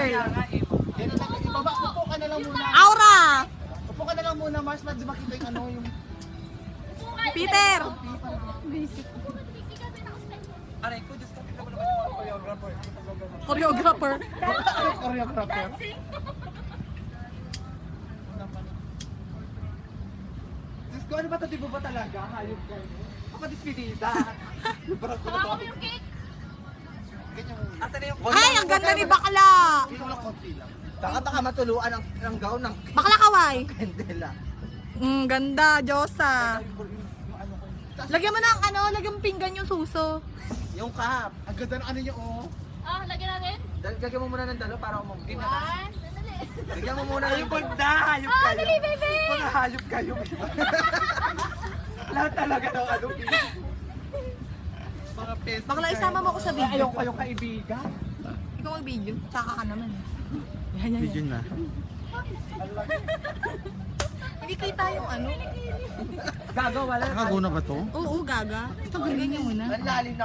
girl. Yan ang nakikita. Ibaba, upo ka na lang muna. Aura. Upo ka na lang muna, Mars. Di makita yung ano, yung... Peter. Aray ko, Diyos ko, tignan mo naman yung mga choreographer. Choreographer. Choreographer. Diyos ko, ano ba ito? Di ba talaga? Hayop kayo. Ako dispedida. Parang ko na to. Ganyan mo. Asa na yung... Ay, ang ganda ni Bakla. Hindi ko lang konti lang. Baka matuluan ang gown ng Bakla kaway. Candela. Ganda, Diyosa. Lagyan mo ng ano, lagyan mo pinggan yung suso. Yung cup. Ang ganda ng ano niya, oh. Ah, lagyan natin. Lagyan mo muna ng dalo para umugin. One, sandali. Lagyan mo muna ng... Ayun, na! Hayop Ah, kayo! dali, baby! Mga hayop kayo! Lahat talaga ng ano. Mga pes. Bakla, isama mo ako sa video. Ayaw kayong kaibigan. Ikaw mag-video. Tsaka ka naman. Yan. Video na. Hindi kita yung ano. Gagawa lang. Nakaguna ba to? Oo, gaga. Ito, ganyan niya muna. Ang lalim ng